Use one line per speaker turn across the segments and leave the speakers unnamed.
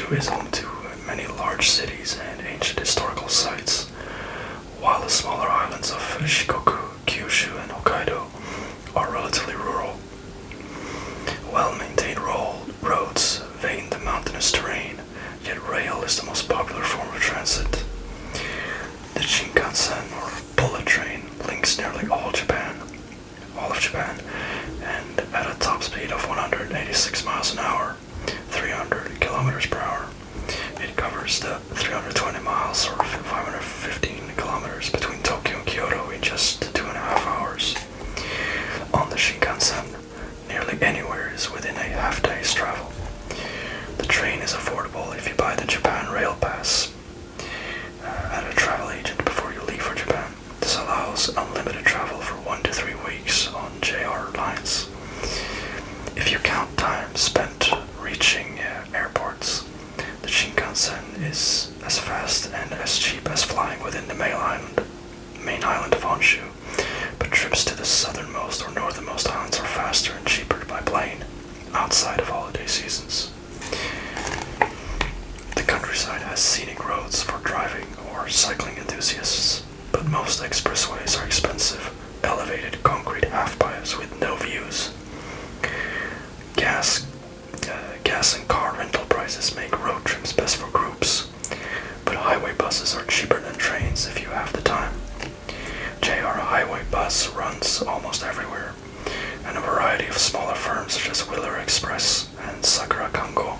Honshu is home to many large cities and ancient historical sites, while the smaller islands of Shikoku, Kyushu, and Hokkaido are relatively rural. Well-maintained roads vein the mountainous terrain, yet rail is the most popular form of transit. The Shinkansen, or bullet train, links nearly all of Japan, and at a top speed of 186 miles an hour, 300 kilometers per hour. It covers the 320 miles or 515 kilometers between Tokyo and Kyoto in just 2.5 hours. On the Shinkansen, nearly anywhere is within a half day's travel. The train is affordable if you buy the Japan Rail Pass at a travel agent before you leave for Japan. This allows unlimited travel for 1 to 3 weeks on JR lines. If you count time spent reaching airports, the Shinkansen is as fast and as cheap as flying within the main island of Honshu, but trips to the southernmost or northernmost islands are faster and cheaper by plane outside of holiday seasons. The countryside has scenic roads for driving or cycling enthusiasts, but most expressways are expensive, elevated concrete half-pipes with no views. Gas and car rental prices make road trips best for groups, but highway buses are cheaper than trains if you have the time. JR Highway Bus runs almost everywhere, and a variety of smaller firms such as Wheeler Express and Sakura Kango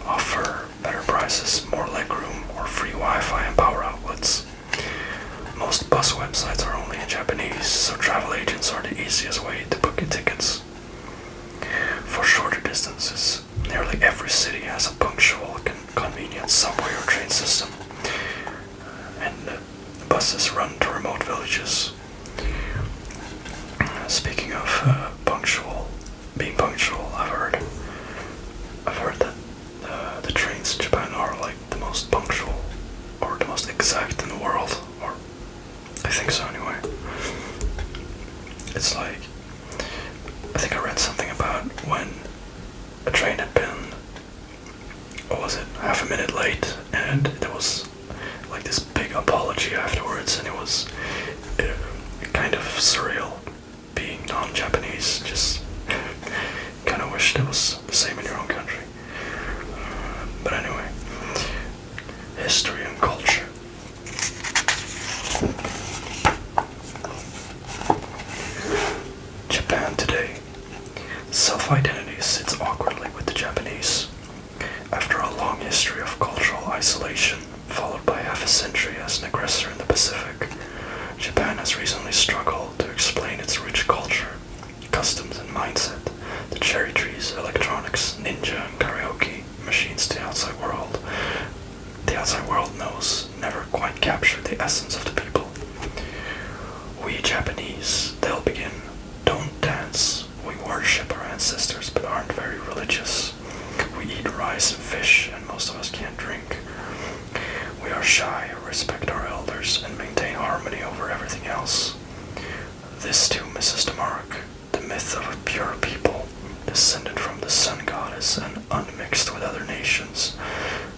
offer better prices, more legroom, or free Wi-Fi and power outlets. Most bus websites are only in Japanese, so travel agents are the easiest way to book your tickets. For shorter distances, nearly every city has a punctual, convenient subway or train system, and buses run to remote villages. Speaking of being punctual, I've heard that the trains in Japan are like the most punctual or the most exact in the world, or I think so anyway. It's like, I think I read something about when a train had been, what was it, half a minute late, and there was like this big apology afterwards, and it was kind of surreal being non-Japanese. Just kind of wished it was the same in your own country. But anyway, history and culture. Japan today. Self-identity sits awkwardly with the Japanese. After a long history of cultural isolation, followed by half a century as an aggressor in the Pacific, Japan has recently struggled to explain its rich culture, customs and mindset, the cherry trees, electronics, ninja and karaoke machines to the outside world. The outside world knows never quite captured the essence of the people. We Japanese, they'll begin, don't dance. We worship our ancestors but aren't very religious. We eat rice and fish, and most of us can't drink. We are shy, respect our elders, and maintain harmony over everything else. This too misses the mark. The myth of a pure people, descended from the sun goddess and unmixed with other nations,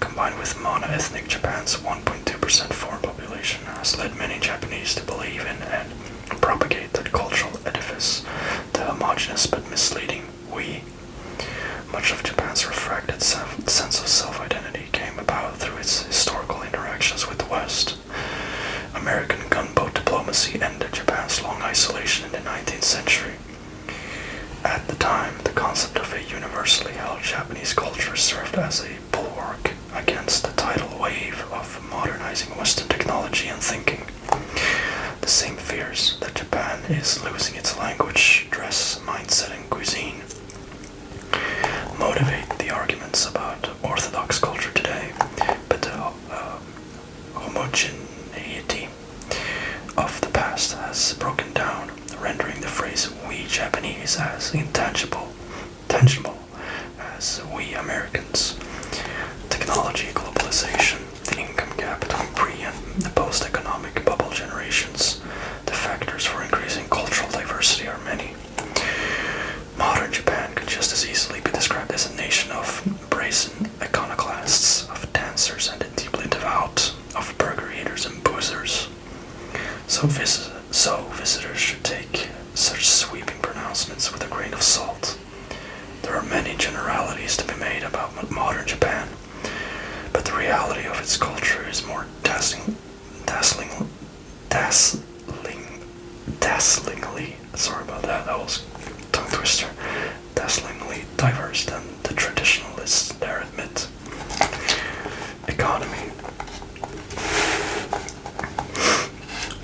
combined with mono-ethnic Japan's 1.2% foreign population, has led many Japanese to believe in and propagate that cultural edifice, the homogeneous but misleading we. Much of Japan's refracted sense of self-identity came about through its historical interactions with the West. American gunboat diplomacy ended Japan's long isolation in the 19th century. At the time, the concept of a universally held Japanese culture served as a bulwark against the tidal wave of modernizing Western technology and thinking. The same fears that Japan is losing its language, dress, mindset, and cuisine motivate the arguments about Orthodox culture today, but the homogeneity of the past has broken down, rendering the phrase "we Japanese" as tangible as "we Americans." Technology, globalization, the income gap between pre- and the post-economic bubble generations, the factors for increasing cultural diversity are many. Modern Japan could just as easily be described as a nation of brazen iconoclasts, about modern Japan, but the reality of its culture is more dazzlingly, sorry about that, that was a tongue twister, dazzlingly diverse than the traditionalists dare admit. Economy.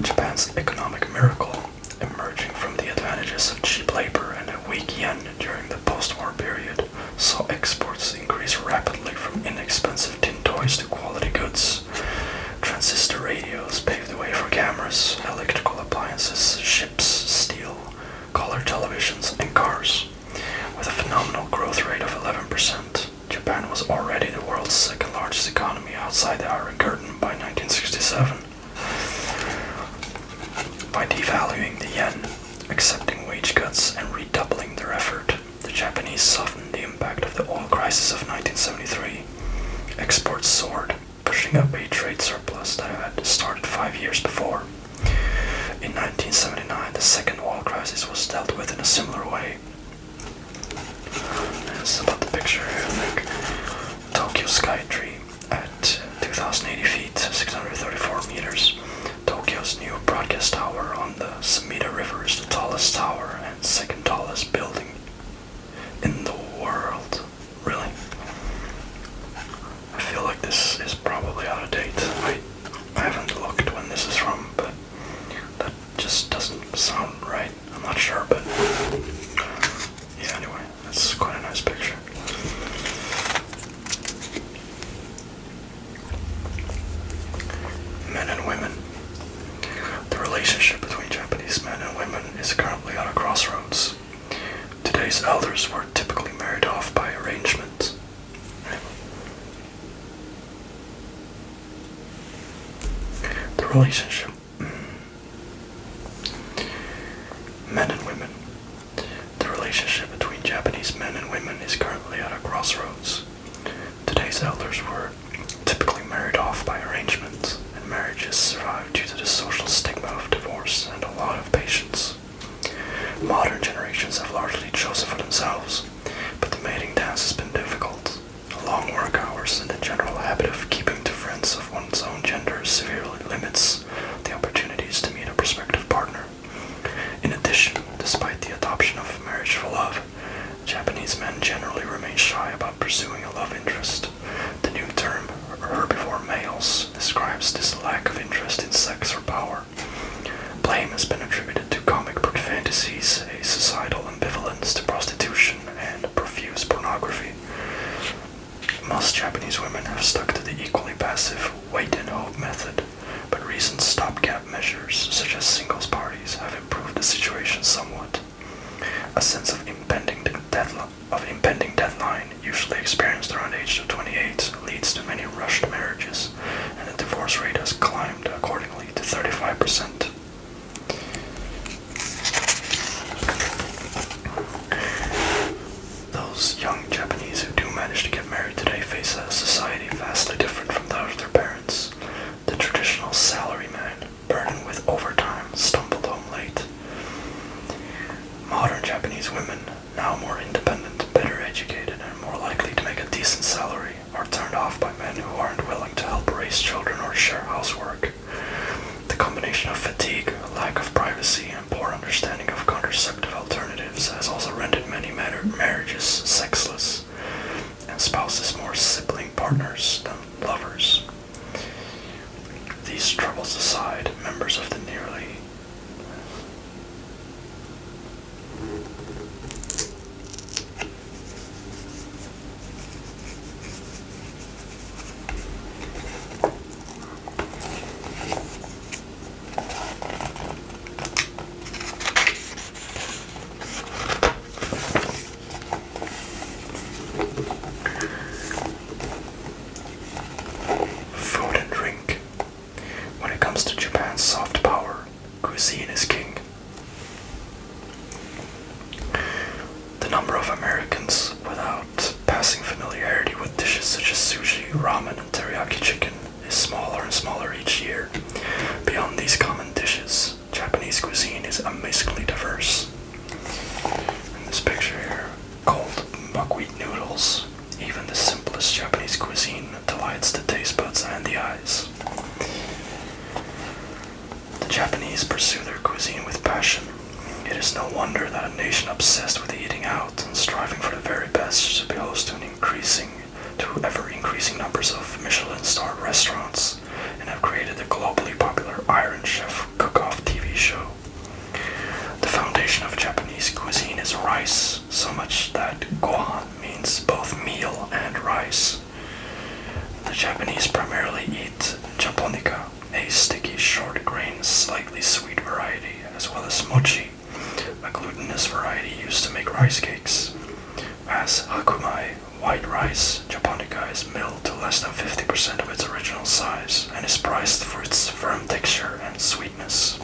Japan's economic miracle, emerging from the advantages of cheap labor and a weak yen during the post-war period, saw exports increase rapidly from inexpensive tin toys to quality goods. Transistor radios paved the way for cameras, electrical appliances, ships, steel, color televisions, and cars. With a phenomenal growth rate of 11%, Japan was already the world's second largest economy outside the Iron Curtain by 1967. By devaluing the yen, accepting wage cuts, and redoubling their effort, the Japanese softened the impact of the oil crisis of 1973. Exports soared, pushing up a trade surplus that had started 5 years before. In 1979, the second oil crisis was dealt with in a similar way. This is about the picture here, I think. Tokyo Skytree at 2,080 feet, 634 meters. Tokyo's new broadcast tower on the Sumida River is the tallest tower and second tallest building in the world. Really? I feel like this is probably out of date. I haven't looked when this is from, but that just doesn't sound right. I'm not sure, but yeah, anyway, that's quite a nice picture. Men and women. The relationship between Japanese men and women is currently at a crossroads. Today's elders were typically married off by arrangement. The relationship. Men and women. The relationship between Japanese men and women is currently at a crossroads. Today's elders were typically married off by arrangement, and marriages survive due to the social stigma of divorce and a lot of patience. Modern generations have largely chosen for themselves, but the mating dance has been difficult. Long work hours and the general habit of keeping to friends of one's own gender severely limits the opportunities to meet a prospective partner. In addition, despite the adoption of marriage for love, Japanese men generally remain shy about pursuing a love interest. The new term, herbivore males, describes this lack of interest in sex or power. Blame has been attributed to comic book fantasies, a societal ambivalence to prostitution, and profuse pornography. Most Japanese women have stuck to the equally passive wait and hope method, but recent stopgap measures, such as singles parties, have improved the situation somewhat. A sense of impending deadline, usually experienced around the age of 28, leads to many rushed marriages, and the divorce rate has climbed accordingly to 35%. Those young Japanese who do manage to get married today face a society vastly different from that of their parents. The traditional salaryman, burdened with overtime, stumbled home late. Modern Japanese women, now more independent, better educated, and more likely to make a decent salary, are turned off by men who aren't willing to help raise children or share housework. The combination of fatigue, lack of privacy, and poor understanding of contraceptive alternatives has also rendered many marriages sexless, and spouses more sibling partners than lovers. These troubles aside, members of the nearly food and drink. When it comes to Japan's soft power, cuisine is king. The number of Americans without passing familiarity with dishes such as sushi, ramen, and teriyaki chicken is smaller and smaller each year. Beyond these common dishes, Japanese cuisine is amazingly diverse. In this picture here, cold buckwheat noodles, even the simple Japanese cuisine delights the taste buds and the eyes. The Japanese pursue their cuisine with passion. It is no wonder that a nation obsessed with eating out and striving for the very best should be host to ever-increasing numbers of Michelin-starred restaurants and have created the globally popular Iron Chef cook-off TV show. The foundation of Japanese cuisine is rice, so much that gohan means both meal and rice. The Japanese primarily eat japonica, a sticky short-grain, slightly sweet variety, as well as mochi, a glutinous variety used to make rice cakes. As hakumai, white rice, japonica is milled to less than 50% of its original size and is prized for its firm texture and sweetness.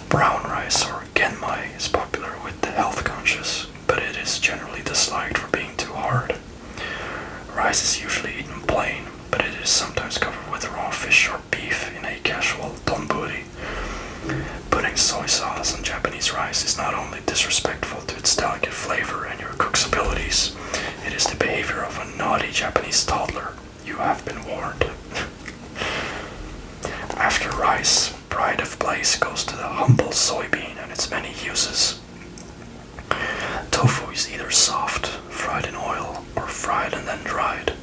Brown rice, or genmai, is popular with the health-conscious, but it is generally disliked for being too hard. Rice is usually eaten plain, but it is sometimes covered with raw fish or beef in a casual donburi. Putting soy sauce on Japanese rice is not only disrespectful to its delicate flavor and your cook's abilities, it is the behavior of a naughty Japanese toddler. You have been warned. After rice, pride of place goes to the humble soybean and its many uses. Tofu is either soft, fried in oil, or fried and then dried.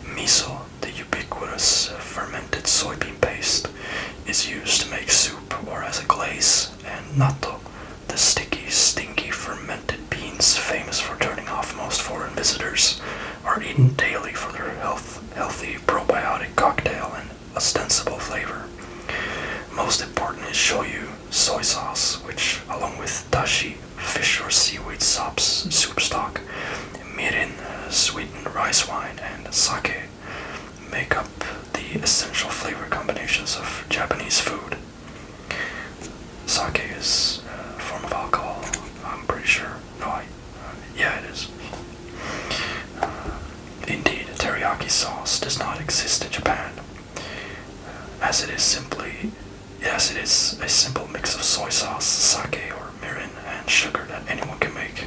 Miso, the ubiquitous fermented soybean paste, is used to make soup or as a glaze, and natto, the sticky, stinky fermented beans famous for turning off most foreign visitors, are eaten daily for their healthy probiotic cocktail and ostensible flavor. Most important is shoyu, soy sauce, which, along with dashi, fish or seaweed soup stock, mirin, sweetened rice wine, and sake, make up the essential flavor combinations of Japanese food. Sake is a form of alcohol, I'm pretty sure. Yeah, it is. Indeed, teriyaki sauce does not exist in Japan, as it is a simple mix of soy sauce, sake or mirin, and sugar that anyone can make.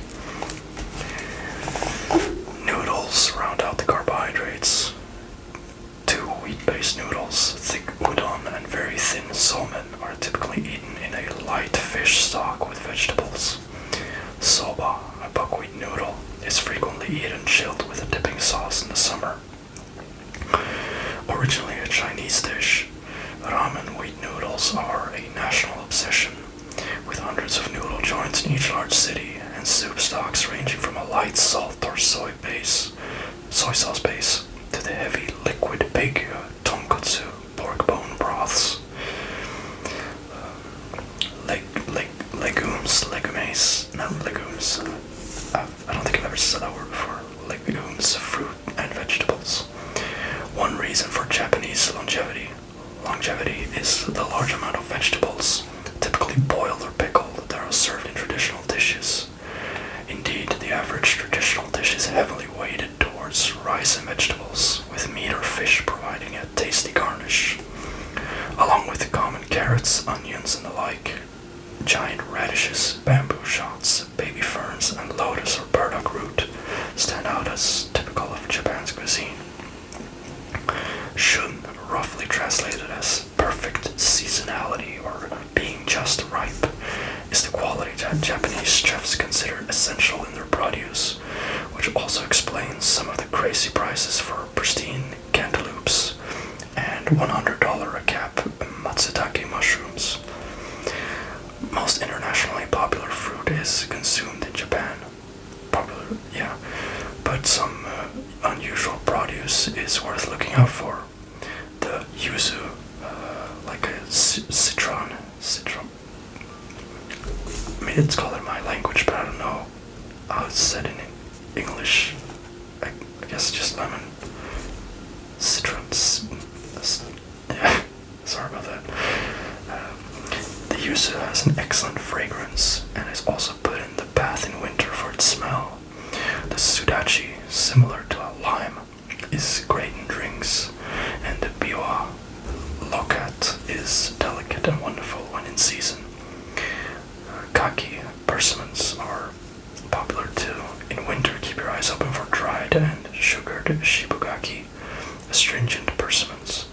Noodles round out the carbohydrates. 2 wheat-based noodles, thick udon, and very thin somen are typically eaten in a light fish stock with vegetables. Soba, a buckwheat noodle, is frequently eaten chilled with a dipping sauce in the summer. Originally a Chinese dish, ramen wheat noodles are a national obsession, with hundreds of noodle joints in each large city and soup stocks ranging from a light salt or soy sauce base, to the heavy liquid pig tonkotsu pork bone broths. Legumes. I don't think I've ever said that word before. Legumes, fruit, and vegetables. One reason for Japanese longevity is the large amount of vegetables, typically boiled or pickled, that are served in traditional dishes. Indeed, the average traditional dish is heavily weighted towards rice and vegetables, with meat or fish providing a tasty garnish. Along with common carrots, onions, and the like, giant radishes, bamboo shoots, baby ferns, and lotus or burdock root stand out as typical of Japan's cuisine. Shun, roughly translated as perfect seasonality or being just ripe, is the quality that Japanese chefs consider essential in their produce, which also explains some of the crazy prices for pristine cantaloupes and $100 a cap matsutake mushrooms. Most internationally popular fruit is consumed in Japan. But some unusual produce is worth looking out for. The yuzu, like a citron. I mean, it's called in my language, but I don't know how it's said in English. I guess just lemon. Citron. Yeah, sorry about that. The yuzu has an excellent fragrance and is also put in the bath in winter for its smell. The sudachi, similar to a lime, is great in drinks, and the biwa lokat is delicate and wonderful when in season. Kaki persimmons are popular too. In winter, keep your eyes open for dried and sugared shibugaki, astringent persimmons.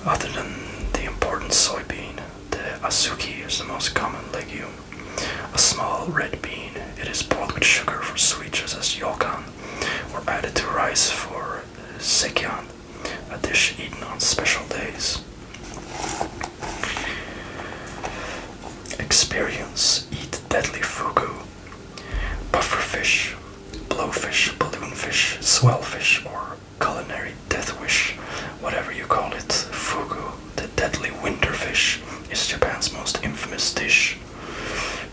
Other than the important soybean, the azuki is the most common legume. A small red bean, it is boiled with sugar for sweet such as yokan, or added to rice for sekian, a dish eaten on special days. Experience, eat deadly fugu. Pufferfish, blowfish, balloonfish, swellfish, or culinary death wish, whatever you call it. Fugu, the deadly winterfish, is Japan's most infamous dish.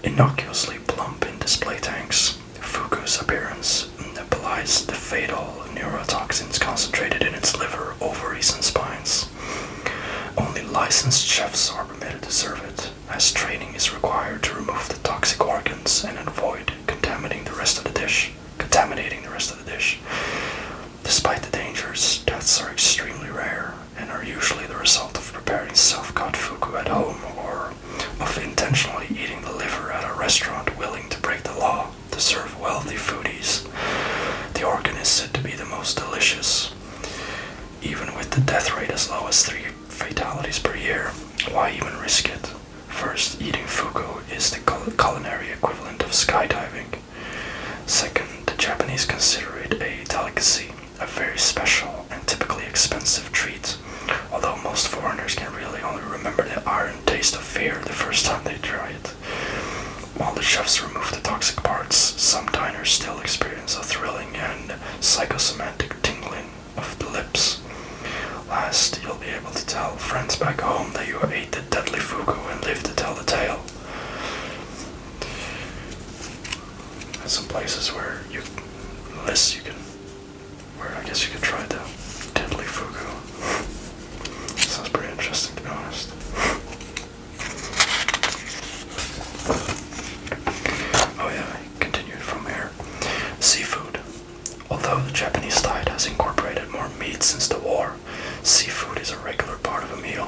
Innocuously plump in display tanks, fugu's appearance belies the fatal neurotoxins concentrated in its liver, ovaries, and spines. Only licensed chefs are permitted to serve it, as training is required to remove the toxic organs and avoid contaminating the rest of the dish. Despite the dangers, deaths are extremely rare and are usually the result of preparing self-cut fugu at home or of intentionally eating the liver at a restaurant willing to break the law to serve wealthy foodies. The organ is said to be the most delicious. Even with the death rate as low as 3 fatalities per year, why even risk it? First, eating fugu is the culinary equivalent of skydiving. Second, the Japanese consider it a delicacy, a very special and typically expensive treat, although most foreigners can really only remember the iron taste of fear the first time they try it. While the chefs remove the toxic parts, some diners still experience a thrilling and psychosomatic tingling of the lips. Last, you'll be able to tell friends back home that you ate the deadly fugu and lived to tell the tale. There's some places where I guess you could try the deadly fugu. Sounds pretty interesting, to be honest. Oh yeah, I continued from here. Seafood. Although the Japanese diet has incorporated more meat since the war, seafood is a regular part of a meal.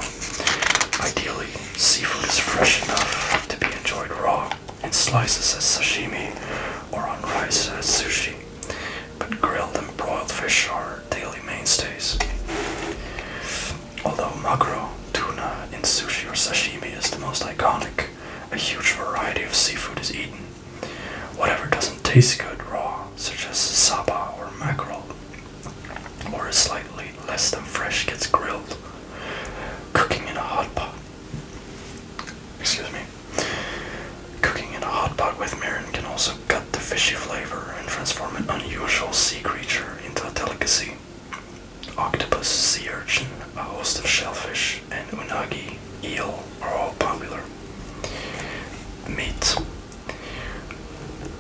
Ideally, seafood is fresh enough to be enjoyed raw, in slices as sashimi, or on rice as sushi, but grilled and broiled fish are daily mainstays. Although maguro, tuna, in sushi or sashimi is the most iconic, a huge variety of seafood is eaten. Whatever doesn't taste good raw, such as saba or mackerel, or is slightly less than fresh, gets grilled. Cooking in a hot pot with mirin can also cut the fishy flavor and transform an unusual sea creature into a delicacy. Octopus, sea urchin, a host of shellfish, and unagi, eel, are all popular. Meat.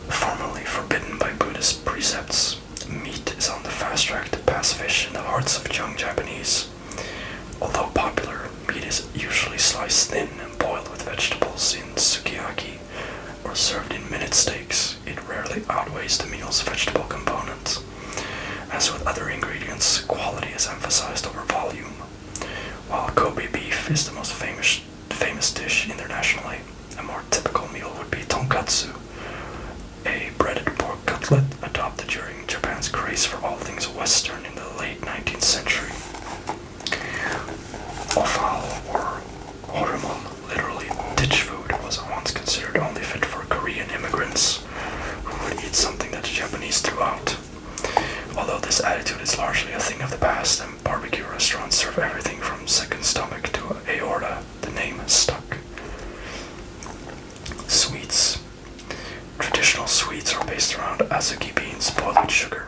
Formerly forbidden by Buddhist precepts, meat is on the fast track to pass fish in the hearts of young Japanese. Although popular, meat is usually sliced thin and boiled with vegetables in sukiyaki or served in minute steaks. It rarely outweighs the meal's vegetable component. As with other ingredients, quality is emphasized over volume. While Kobe beef is the most famous dish internationally, a more typical meal would be tonkatsu, a breaded pork cutlet adopted during Japan's craze for all things Western in the late 19th century. Offal, or horumon, literally ditch food, was once considered only fit for Korean immigrants who would eat something that the Japanese threw out. Although this attitude is largely a thing of the past, and barbecue restaurants serve everything from second stomach to aorta, the name has stuck. Sweets. Traditional sweets are based around azuki beans boiled with sugar.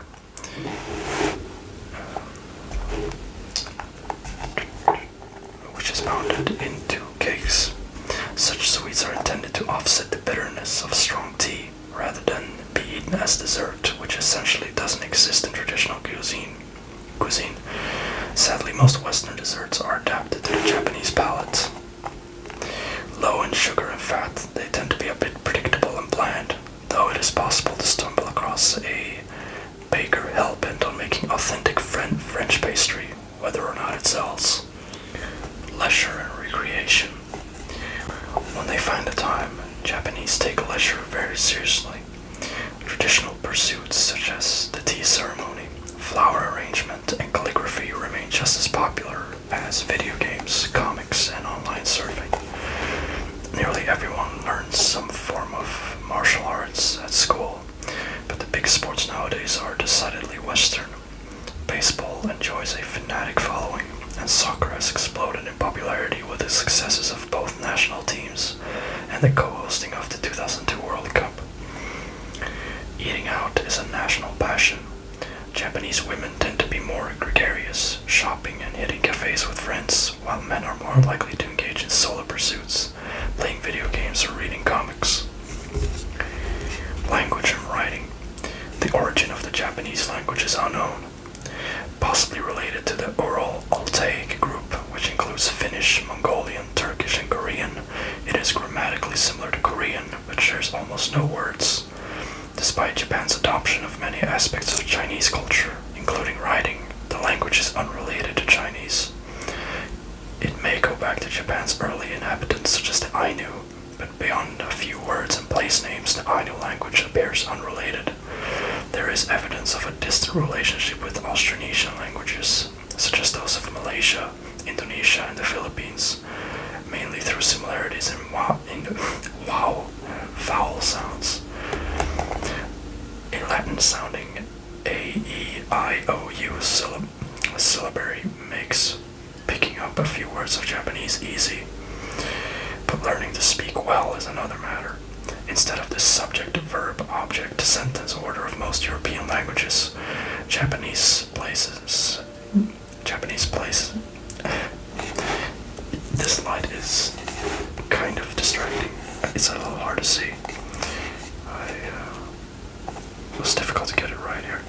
Which is pounded into cakes. Such sweets are intended to offset the bitterness of strong tea, rather than be eaten as dessert, which essentially doesn't exist in traditional cuisine. Sadly, most Western desserts are adapted to the Japanese palate. Low in sugar and fat, they tend to be a bit predictable and bland, though it is possible to stumble across a baker hell-bent on making authentic French pastry, whether or not it sells. Leisure and recreation. When they find the time, Japanese take leisure very seriously. Traditional pursuits such as the tea ceremony, flower management, and calligraphy remain just as popular as video games, comics, and online surfing. Nearly everyone learns some form of martial arts at school, but the big sports nowadays are decidedly Western. Baseball enjoys a fanatic following, and soccer has exploded in popularity with the successes of both national teams and the co-hosting of the 2002 World Cup. Eating out is a national passion. Japanese women tend to be more gregarious, shopping and hitting cafes with friends, while men are more likely to engage in solo pursuits, playing video games or reading comics. Language and writing. The origin of the Japanese language is unknown, possibly related to the Ural Altaic group, which includes Finnish, Mongolian, Turkish, and Korean. It is grammatically similar to Korean, but shares almost no words. Despite Japan's adoption of many aspects of Chinese culture, including writing, the language is unrelated to Chinese. It may go back to Japan's early inhabitants such as the Ainu, but beyond a few words and place names, the Ainu language appears unrelated. There is evidence of a distant relationship with Austronesian languages, such as those of Malaysia, Indonesia, and the Philippines, mainly through similarities in vowel sounds. A Latin-sounding A-E-I-O-U syllabary makes picking up a few words of Japanese easy, but learning to speak well is another matter. Instead of the subject, verb, object, sentence order of most European languages, Japanese places. This light is kind of distracting. It's a little hard to see. It was difficult to get it right here.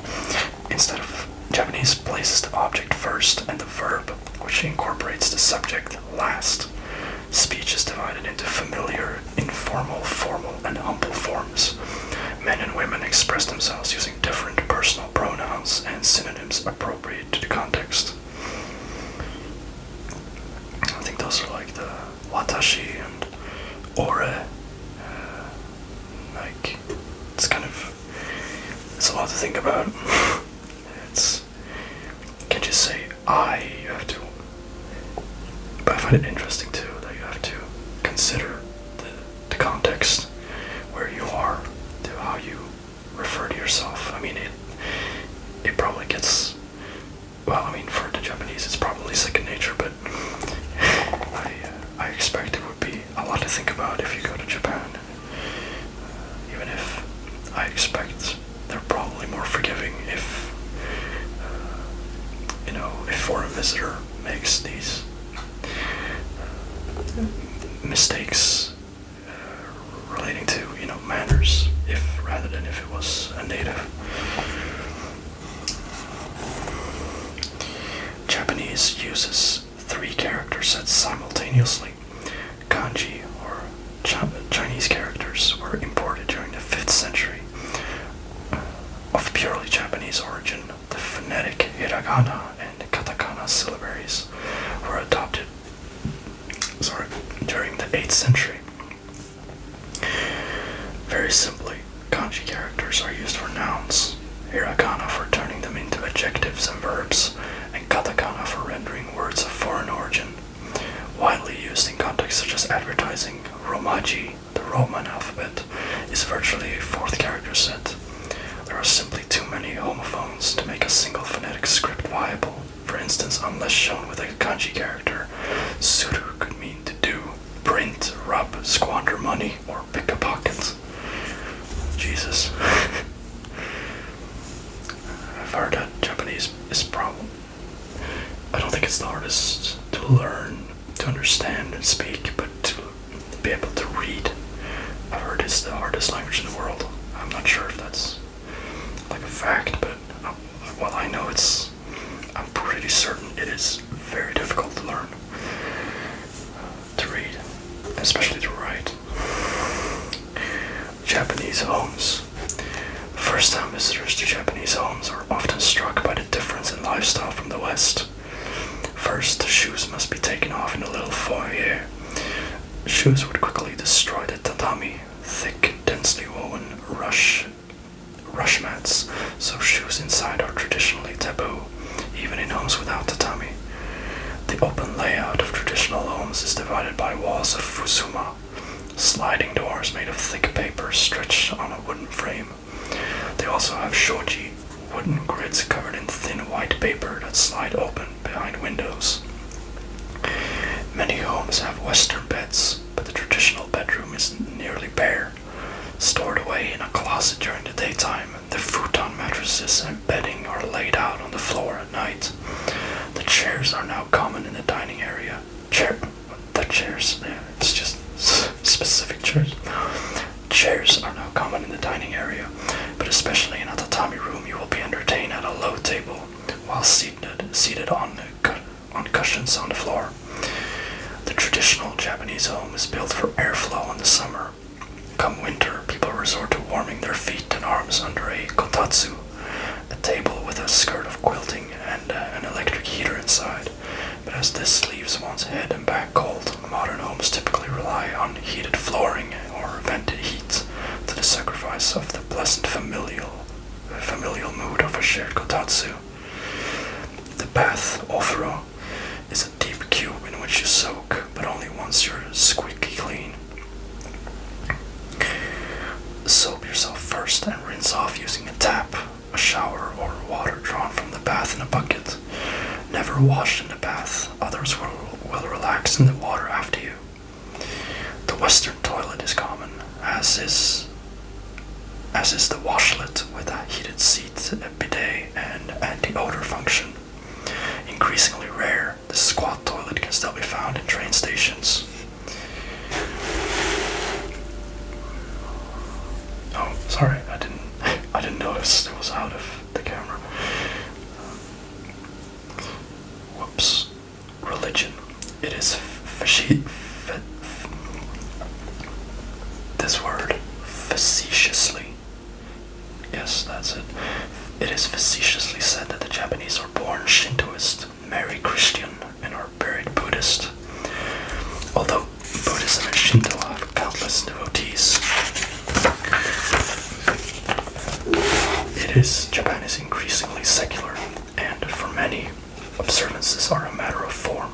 Instead of Japanese places the object first and the verb, which incorporates the subject, last. Speech is divided into familiar, informal, formal, and humble forms. Men and women express themselves using different personal pronouns and synonyms appropriate to the context. I think those are like the watashi and ore. It's a lot to think about. You can't just say I, you have to. But I find it interesting too that you have to consider the context where you are, to how you refer to yourself. I mean, it probably gets, for the Japanese it's probably second nature, but I expect it would be a lot to think about if you go to Japan. Even if I expect they're probably more forgiving if a foreign visitor makes these mistakes relating to manners, rather than if it was a native. Japanese uses 3 character sets simultaneously. Kanji, or Chinese characters, were imported during the 5th century. Of purely Japanese origin, the phonetic hiragana and katakana syllabaries were adopted during the 8th century. Very simply, kanji characters are used for nouns, hiragana for turning them into adjectives and verbs, and katakana for rendering words of foreign origin. Widely used in contexts such as advertising, romaji, the Roman alphabet, is virtually a 4th character set. There are simply too many homophones to make a single phonetic script viable. For instance, unless shown with a kanji character, suru could mean to do, print, rub, squander money, or pick a pocket. Jesus. I've heard that Japanese is problem. I don't think it's the hardest to learn, to understand and speak, but to be able to read. I've heard it's the hardest language in the world. I'm not sure if that's like a fact, but I know I'm pretty certain it is very difficult to learn, to read, especially to write. Japanese homes. First-time visitors to Japanese homes are often struck by the difference in lifestyle from the West. First, the shoes must be taken off in a little foyer. Shoes would quickly destroy the tatami, thick, densely woven rush mats, so shoes inside are traditionally taboo. homes without tatami. The open layout of traditional homes is divided by walls of fusuma, sliding doors made of thick paper stretched on a wooden frame. They also have shoji, wooden grids covered in thin white paper that slide open behind windows. Many homes have western beds, but the traditional bedroom is nearly bare. Stored away in a closet during the daytime, the futon mattresses and bedding are laid out on the floor at night. The chairs are now common in the dining area. It's just specific chairs. Chairs are now common in the dining area, but especially in a tatami room you will be entertained at a low table while seated on cushions on the floor. The traditional Japanese home is built for airflow in the summer. Come winter, people resort to warming their feet and arms under a kotatsu, a table with a skirt of quilting and an electric heater inside. But as this leaves one's head and back cold, modern homes typically rely on heated flooring or vented heat to the sacrifice of the pleasant familial mood of a shared kotatsu. The bath, ofuro, is a deep cube in which you soak, but only once you're squeaky clean. Soap yourself first and rinse off using a tap, a shower, or water drawn from the bath in a bucket. Never wash in the bath, others will relax in the water after you. The western toilet is common, as is the washlet with a heated seat, a bidet, and anti-odor function. Increasingly rare, the squat toilet can still be found in train stations. Oh, sorry, I didn't notice it was out of the camera. Whoops. Religion. It is this word, facetiously. Yes, that's it. It is facetiously said that the Japanese are born Shintoist, marry Christian, and are buried Buddhist. Although Buddhism and Shinto have countless devotees, Japan is increasingly secular, and for many, observances are a matter of form.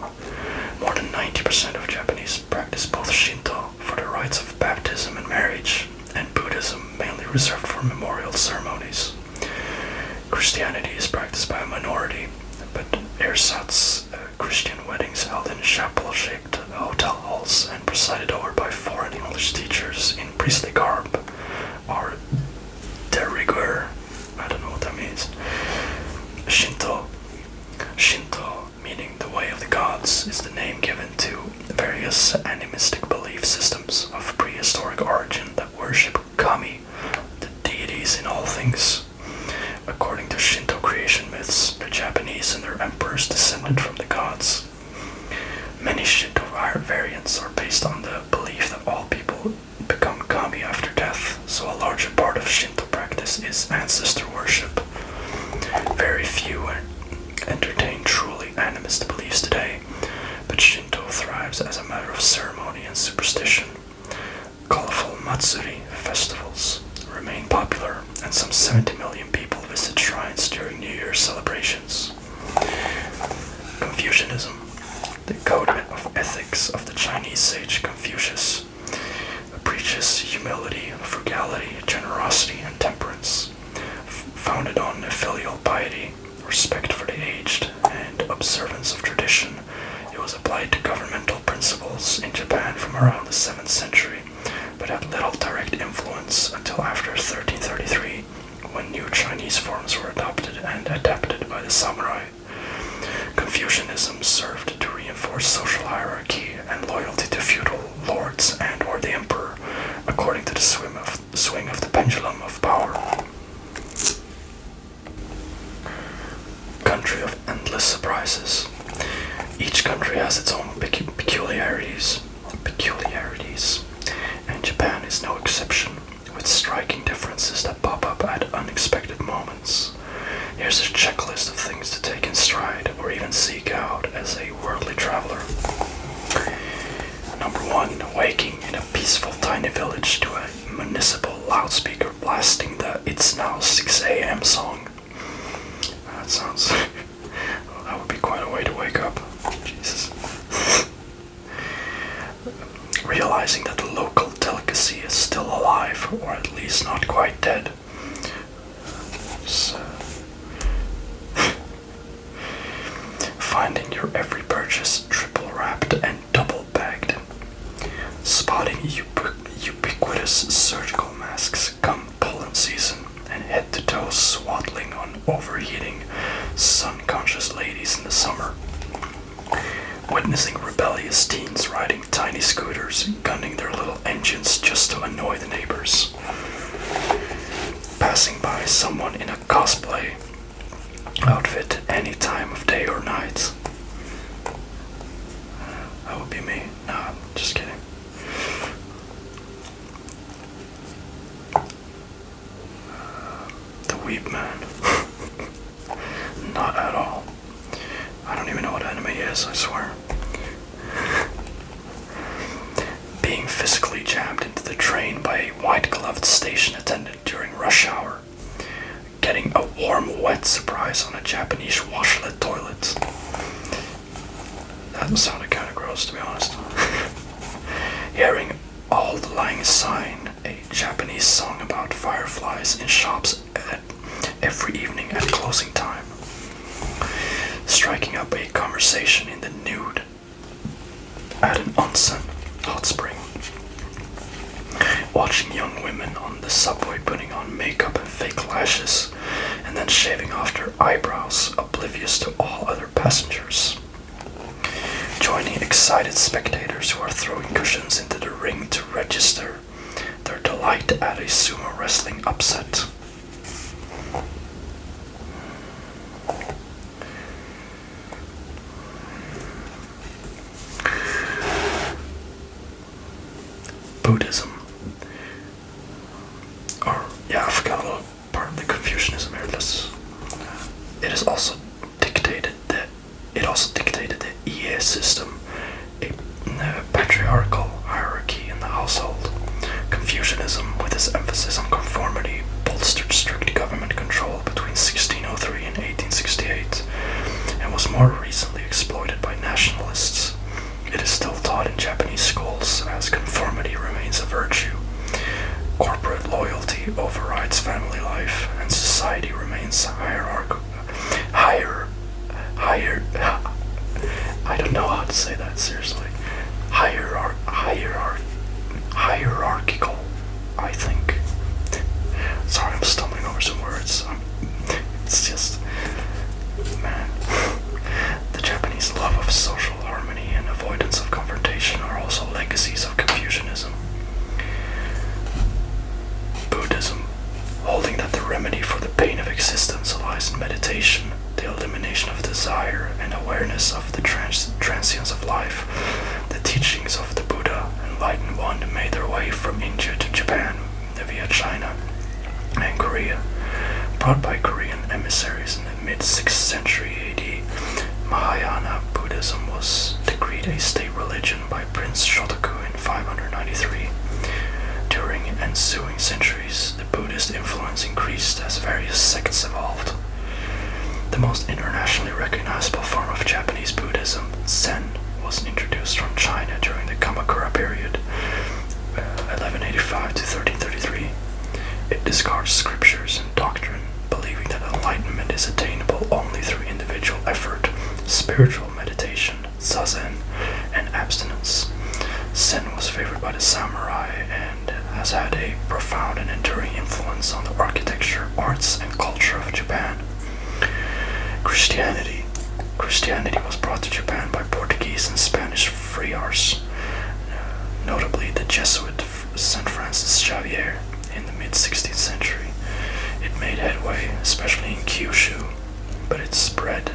More than 90% of Japanese practice both Shinto for the rites of baptism and marriage, and Buddhism mainly reserved for memorial ceremonies. Christianity is practiced by a minority, but ersatz, Christian weddings held in chapel-shaped hotel halls and presided over by foreign English teachers in priestly garb are de rigueur. I don't know what that means. Shinto, meaning the way of the gods, is the name given to various animistic belief systems of prehistoric origin that worship kami, the deities in all things. According to Shinto creation myths, the Japanese and their emperors descended from the gods. Many Shinto variants are based on the belief that all people become kami after death, so a larger part of Shinto practice is ancestor worship. Very few entertain truly animist beliefs today, but Shinto thrives as a matter of ceremony and superstition. Colorful matsuri festivals remain popular, and some 70 million people visit shrines during New Year's celebrations. Confucianism, the code of ethics of the Chinese sage Confucius, preaches humility, frugality, generosity, and temperance. Founded on filial piety, respect for the aged, and observance of tradition, it was applied to governmental principles in Japan from around the 7th century, but had little direct influence until after 1333, when new Chinese forms were adopted and adapted by the samurai. Confucianism served to reinforce social hierarchy and loyalty to feudal lords and or the emperor, according to the swing of the pendulum of power. Country of endless surprises. Each country has its own peculiarities, and Japan is no exception, with striking differences that pop up at unexpected moments. Here's a checklist of things to take in stride or even seek out as a worldly traveler. Number 1, waking in a peaceful tiny village to a municipal loudspeaker blasting the "It's Now 6 a.m. song. That sounds... that would finding your every purchase triple wrapped and double bagged. Spotting ubiquitous surgical masks come pollen season and head to toe swaddling on overheating, sun-conscious ladies in the summer. Witnessing rebellious teens riding tiny scooters, gunning their little engines just to annoy the neighbors. Passing by someone in a cosplay outfit any time of day or night. That would be me. Nah, just kidding. The Weeb Man. Not at all. I don't even know what anime is, I swear. Being physically jammed into the train by a white-gloved station attendant during rush hour. Getting a warm, wet surprise on a Japanese washlet toilet. That sounded kind of gross, to be honest. Hearing Auld Lang Syne, a Japanese song about fireflies in shops every evening at closing time. Striking up a conversation in the nude at an onsen hot spring. Watching young women on the subway putting on makeup and fake lashes and then shaving off their eyebrows, oblivious to all other passengers. Joining excited spectators who are throwing cushions into the ring to register their delight at a sumo wrestling upset. Buddhism. Or, yeah, I forgot a little part of the Confucianism here. It also dictated the Ie system, a patriarchal hierarchy in the household. Confucianism, with its emphasis on conformity, bolstered strict government control between 1603 and 1868, and was more recently exploited by nationalists. It is still taught in Japanese schools as conformity remains a virtue. Corporate loyalty overrides family life, and society remains I don't know how to say that, seriously. Hierarchical, I think. Sorry, I'm stumbling over some words. It's just, man. The Japanese love of social harmony and avoidance of confrontation are also legacies of Confucianism. Buddhism, holding that the remedy for the pain of existence lies in meditation, the elimination of desire, and awareness of the transience of life. The teachings of the Buddha, enlightened one, made their way from India to Japan via China and Korea. Brought by Korean emissaries in the mid-6th century AD, Mahayana Buddhism was decreed a state religion by Prince Shotoku in 593. During ensuing centuries, the Buddhist influence increased as various sects evolved. The most internationally recognizable form of Japanese Buddhism, Zen, was introduced from China during the Kamakura period, 1185 to 1333. It discards scriptures and doctrine, believing that enlightenment is attainable only through individual effort, spiritual meditation, zazen, and abstinence. Zen was favored by the samurai and has had a profound and enduring influence on the architecture, arts, and culture of Japan. Christianity was brought to Japan by Portuguese and Spanish friars, notably the Jesuit St. Francis Xavier in the mid-16th century. It made headway, especially in Kyushu, but its spread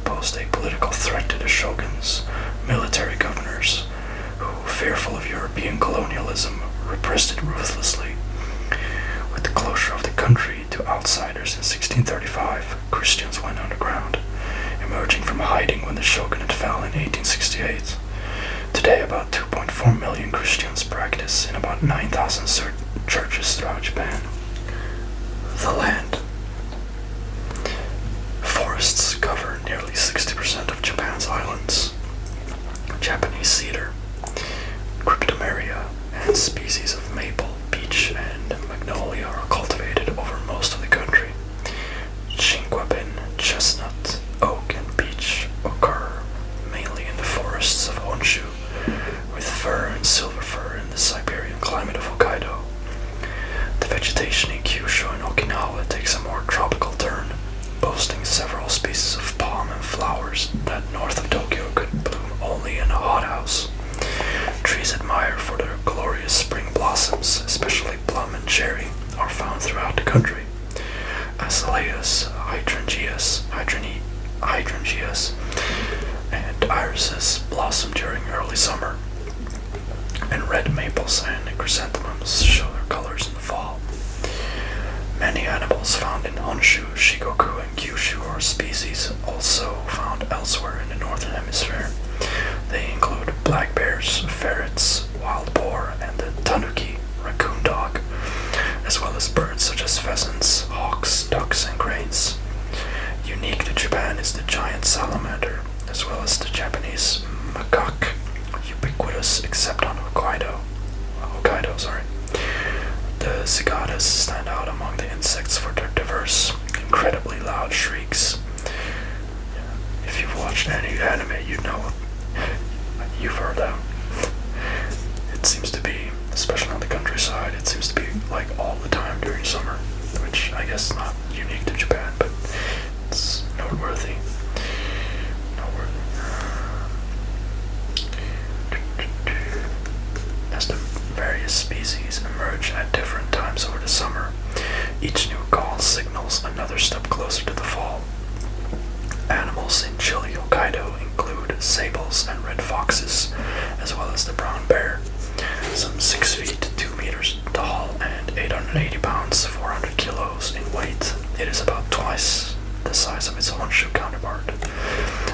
posed a political threat to the shoguns, military governors, who, fearful of European colonialism, repressed it ruthlessly. With the closure of the country to outsiders in 1635, Christians went underground, emerging from hiding when the shogunate fell in 1868. Today, about 2.4 million Christians practice in about 9,000 churches throughout Japan. The land. Forests cover nearly 60% of Japan's islands. Japanese cedar, cryptomeria, and species of maple, beech, and magnolia are cultivated over most of the country. Chinquapin, chestnut, oak, and beech is admired for their glorious spring blossoms, especially plum and cherry, are found throughout the country. Azaleas, hydrangeas, and irises blossom during early summer, and red maples and chrysanthemums show their colors in the fall. Many animals found in Honshu, Shikoku, and Kyushu are species also found elsewhere in the northern hemisphere. They include black bears, ferrets, wild boar, and the tanuki, raccoon dog, as well as birds such as pheasants, hawks, ducks, and cranes. Unique to Japan is the giant salamander, as well as the Japanese macaque, ubiquitous except on Hokkaido. The cicadas stand out among the insects for their diverse, incredibly loud shrieks. If you've watched any anime, you've heard them. It seems to be, especially on the countryside, it seems to be like all the time during summer, which I guess is not unique to Japan, but it's noteworthy. As the various species emerge at different times over the summer, each new call signals another step closer to the fall. Animals in chilly Hokkaido include sables and red foxes, as well as the brown bear, some 6 feet 2 meters tall and 880 pounds 400 kilos in weight. It is about twice the size of its Honshu counterpart.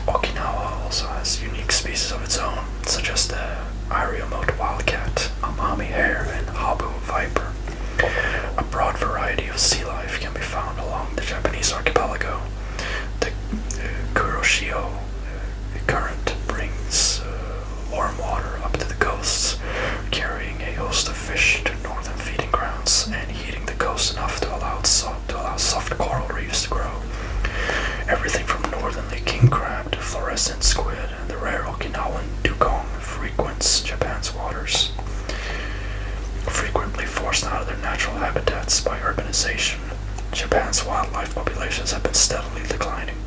Okinawa also has unique species of its own, such as the Iriomote wildcat, Amami hare, and Habu viper. A broad variety of sea life can be found along the Japanese archipelago. The Kuroshio current brings warm water up to the coasts, carrying a host of fish to northern feeding grounds and heating the coast enough to allow soft coral reefs to grow. Everything from northernly king crab to fluorescent squid and the rare Okinawan dugong frequents Japan's waters. Frequently forced out of their natural habitats by urbanization, Japan's wildlife populations have been steadily declining.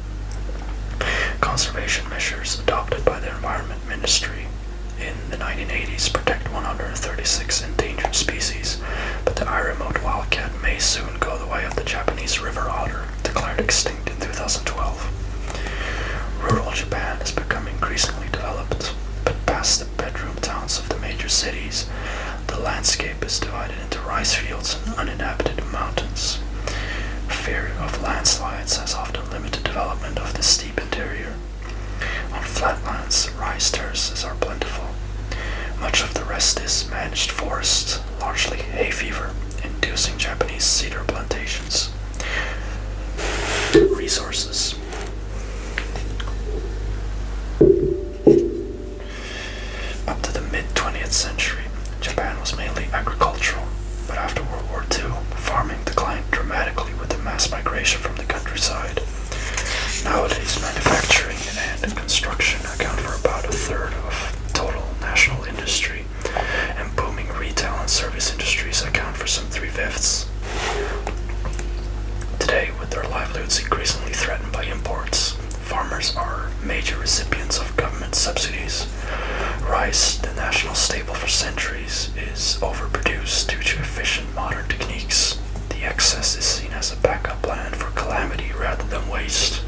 Conservation measures adopted by the Environment Ministry in the 1980s protect 136 endangered species, but the Iriomote wildcat may soon go the way of the Japanese river otter, declared extinct in 2012. Rural Japan has become increasingly developed, but past the bedroom towns of the major cities, the landscape is divided into rice fields and uninhabited mountains. Fear of landslides has often limited development of the steep interior. On flatlands, rice terraces are plentiful. Much of the rest is managed forest, largely hay fever, inducing Japanese cedar plantations. Resources. Up to the mid-20th century, Japan was mainly agricultural, but after World War II, farming declined dramatically with the mass migration from the countryside. Nowadays, manufacturing and construction account for about a third of total national industry, and booming retail and service industries account for some 3/5. Today, with their livelihoods increasingly threatened by imports, farmers are major recipients of government subsidies. Rice, the national staple for centuries, is overproduced due to efficient modern techniques. The excess is seen as a backup plan for calamity rather than waste.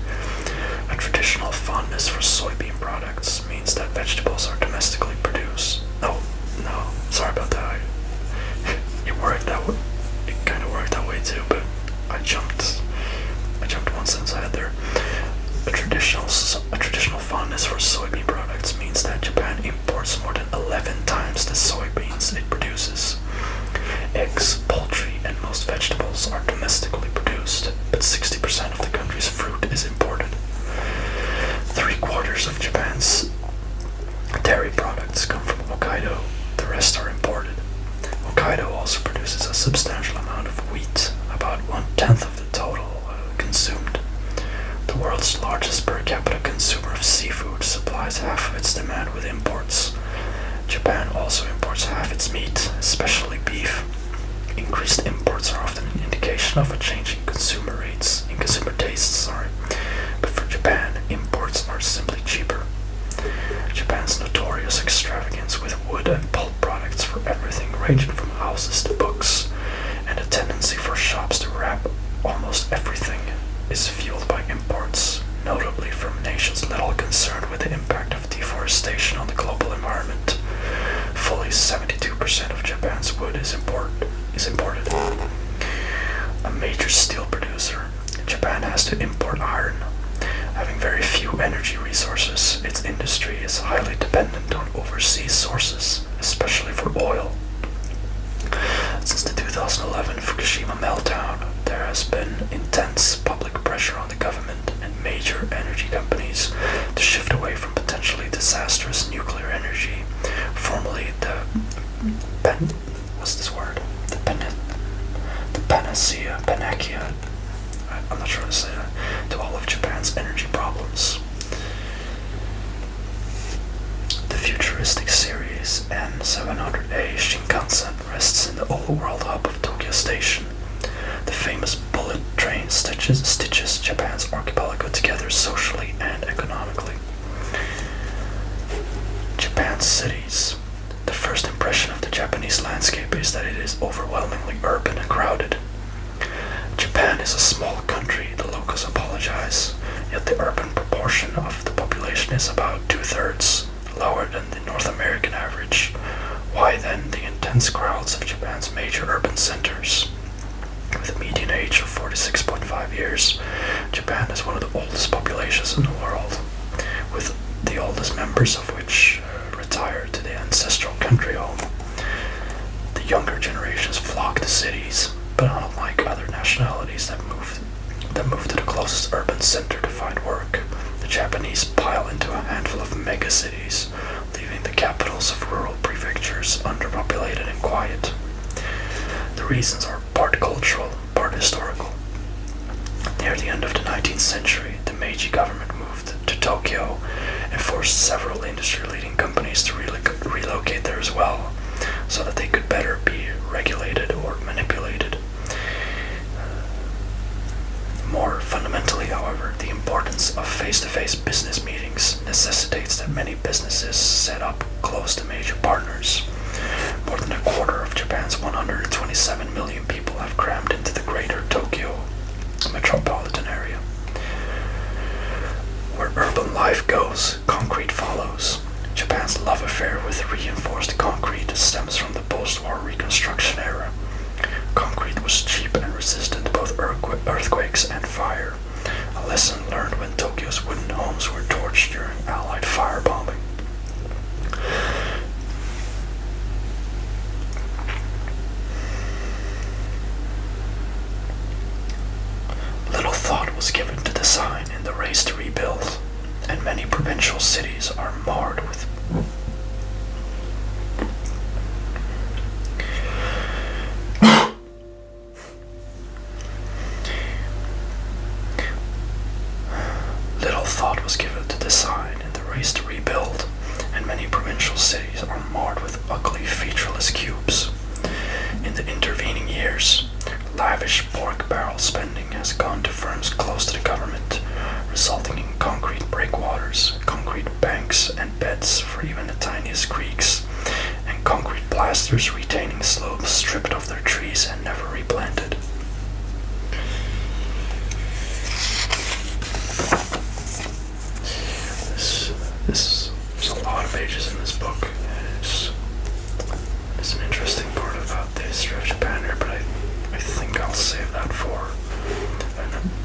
A traditional fondness for soybean products means that vegetables are domestically produced. No, sorry about that. It worked that way. It kind of worked that way too, but I jumped one sentence ahead there. A traditional fondness for soybean products means that Japan imports more than 11 times the soybeans it produces. Eggs, poultry, and most vegetables are domestically produced, but 60% of the country's fruit is imported. 3/4 of Japan's dairy products come from Hokkaido, the rest are imported. Hokkaido also produces a substantial amount of wheat, about 1/10 of the total consumed. The world's largest per capita consumer of seafood supplies half of its demand with imports. Japan also imports half its meat, especially beef. Increased imports are often an indication of a change in consumer tastes, but for Japan, imports are simply cheaper. Japan's notorious extravagance with wood and pulp energy resources, its industry is highly dependent on overseas sources, especially for oil. Since the 2011 Fukushima meltdown, there has been intense public pressure on the government and major energy companies to shift away from potentially disastrous nuclear energy, formerly the panacea, I'm not sure how to say that, to all of Japan's energy problems. The futuristic series N700A Shinkansen rests in the old world hub of Tokyo Station. The famous bullet train stitches Japan's archipelago together socially and economically. Japan's cities. The first impression of the Japanese landscape is that it is overwhelmingly urban and crowded. Japan is a small country, the locals apologize, yet the urban proportion of the population is about 2/3, lower than the North American average. Why then the intense crowds of Japan's major urban centers? With a median age of 46.5 years, Japan is one of the oldest populations in the world, with the oldest members of which retire to the ancestral country home. The younger generations flock to cities, but unlike other nationalities that move to the closest urban center to find work, the Japanese pile into a handful of megacities, leaving the capitals of rural prefectures underpopulated and quiet. The reasons are part cultural, part historical. Near the end of the 19th century, the Meiji government moved to Tokyo and forced several industry-leading companies to relocate there as well, so that they could better be regulated or manipulated. More fundamentally, however, the importance of face-to-face business meetings necessitates that many businesses set up close to major partners. More than a quarter of Japan's 127 million people have crammed into the greater Tokyo metropolitan area. Where urban life goes, concrete follows. Japan's love affair with reinforced concrete stems from the post-war Reconstruction era. Concrete was cheap and resistant to both earthquakes and fire, a lesson learned when Tokyo's wooden homes were torched during Allied firebombing. Little thought was given to design in the race to rebuild, and many provincial cities are marred with ugly, featureless cubes. In the intervening years, lavish pork barrel spending has gone to firms close to the government, resulting in concrete breakwaters, concrete banks and beds for even the tiniest creeks, and concrete blasters retaining slopes stripped of their trees and never replanted. There's a lot of pages in this book. There's an interesting part about the history of Japan here, but I think I'll save that for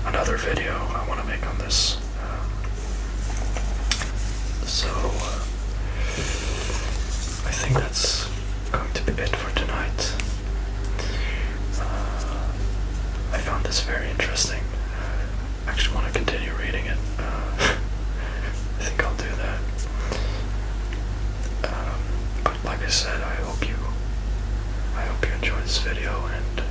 another video I want to make on this. I think that's going to be it for tonight. I found this very interesting. I actually want to continue reading it. I think I'll do that. But like I said, I hope you enjoyed this video, and